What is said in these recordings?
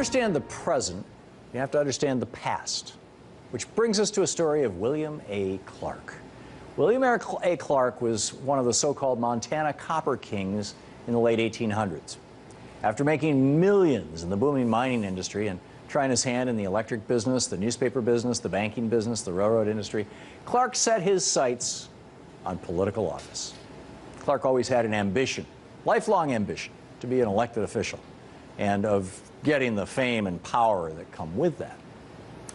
understand the present, you have to understand the past, which brings us to a story of William A. Clark. William A. Clark was one of the so-called Montana copper kings in the late 1800s. After making millions in the booming mining industry and trying his hand in the electric business, the newspaper business, the banking business, the railroad industry, Clark set his sights on political office. Clark always had an ambition, lifelong ambition, to be an elected official and of getting the fame and power that come with that.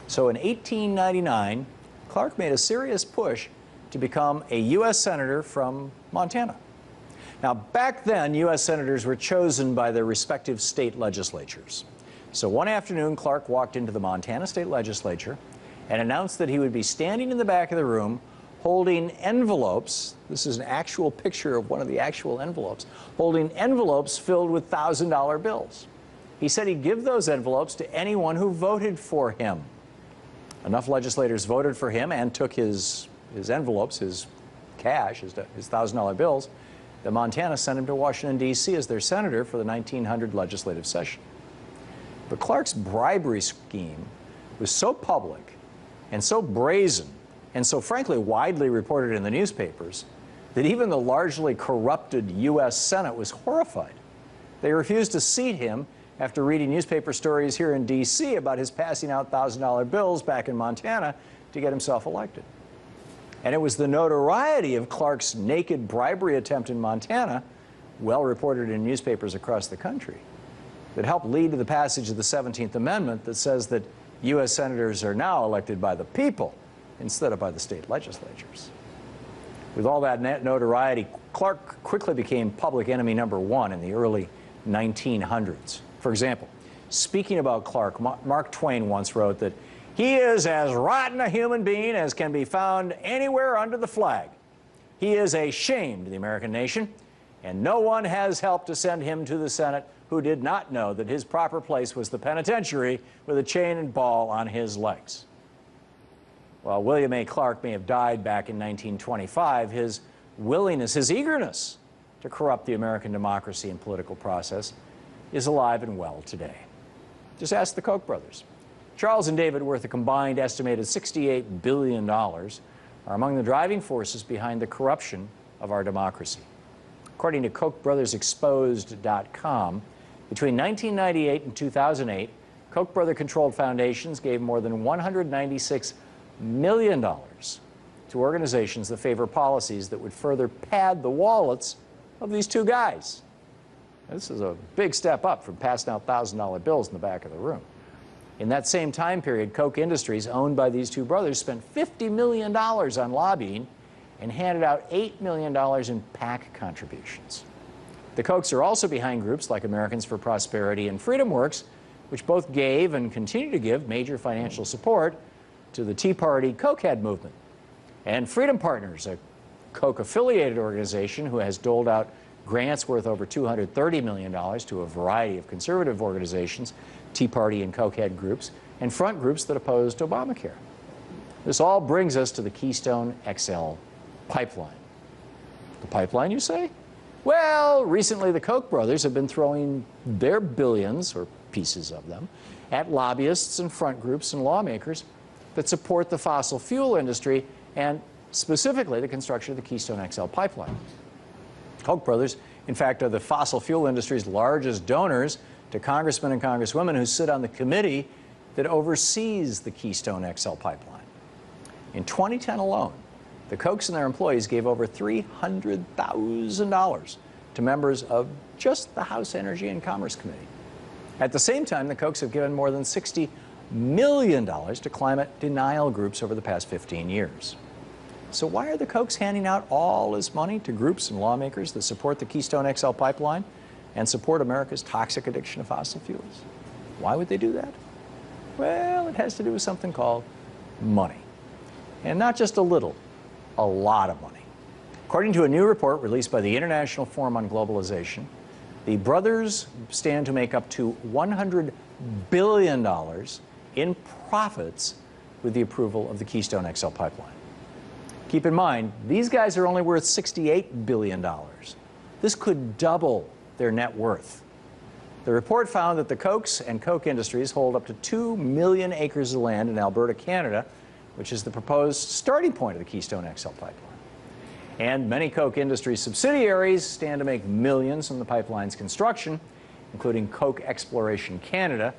So in 1899, Clark made a serious push to become a U.S. Senator from Montana. Now, back then, U.S. Senators were chosen by their respective state legislatures. So one afternoon, Clark walked into the Montana State Legislature and announced that he would be standing in the back of the room holding envelopes. This is an actual picture of one of the actual envelopes, holding envelopes filled with $1,000 bills. He said he'd give those envelopes to anyone who voted for him. Enough legislators voted for him and took his envelopes, his cash, his $1,000 bills, that Montana sent him to Washington, D.C. as their senator for the 1900 legislative session. But Clark's bribery scheme was so public and so brazen and so frankly widely reported in the newspapers that even the largely corrupted U.S. Senate was horrified. They refused to seat him after reading newspaper stories here in D.C. about his passing out $1,000 bills back in Montana to get himself elected. And it was the notoriety of Clark's naked bribery attempt in Montana, well reported in newspapers across the country, that helped lead to the passage of the 17th Amendment that says that U.S. senators are now elected by the people instead of by the state legislatures. With all that notoriety, Clark quickly became public enemy number one in the early 1900s. For example, speaking about Clark, Mark Twain once wrote that he is as rotten a human being as can be found anywhere under the flag. He is a shame to the American nation, and no one has helped to send him to the Senate who did not know that his proper place was the penitentiary with a chain and ball on his legs. While William A. Clark may have died back in 1925, his willingness, his eagerness to corrupt the American democracy and political process is alive and well today. Just ask the Koch brothers. Charles and David, worth a combined estimated $68 billion, are among the driving forces behind the corruption of our democracy. According to KochBrothersExposed.com, between 1998 and 2008, Koch brother-controlled foundations gave more than $196 million to organizations that favor policies that would further pad the wallets of these two guys. This is a big step up from passing out $1,000 bills in the back of the room. In that same time period, Koch Industries, owned by these two brothers, spent $50 million on lobbying and handed out $8 million in PAC contributions. The Kochs are also behind groups like Americans for Prosperity and Freedom Works, which both gave and continue to give major financial support to the Tea Party Cokehead movement. And Freedom Partners, a Koch-affiliated organization who has doled out grants worth over $230 million to a variety of conservative organizations, Tea Party and Cokehead groups, and front groups that opposed Obamacare. This all brings us to the Keystone XL pipeline. The pipeline, you say? Well, recently the Koch brothers have been throwing their billions, or pieces of them, at lobbyists and front groups and lawmakers that support the fossil fuel industry and specifically the construction of the Keystone XL pipeline. Koch brothers, in fact, are the fossil fuel industry's largest donors to congressmen and congresswomen who sit on the committee that oversees the Keystone XL pipeline. In 2010 alone, the Kochs and their employees gave over $300,000 to members of just the House Energy and Commerce Committee. At the same time, the Kochs have given more than $60 million to climate denial groups over the past 15 years. So why are the Kochs handing out all this money to groups and lawmakers that support the Keystone XL pipeline and support America's toxic addiction to fossil fuels? Why would they do that? Well, it has to do with something called money. And not just a little, a lot of money. According to a new report released by the International Forum on Globalization, the brothers stand to make up to $100 billion in profits with the approval of the Keystone XL pipeline. Keep in mind, these guys are only worth $68 billion. This could double their net worth. The report found that the Kochs and Koch Industries hold up to 2 million acres of land in Alberta, Canada, which is the proposed starting point of the Keystone XL pipeline. And many Koch Industries subsidiaries stand to make millions from the pipeline's construction, including Koch Exploration Canada.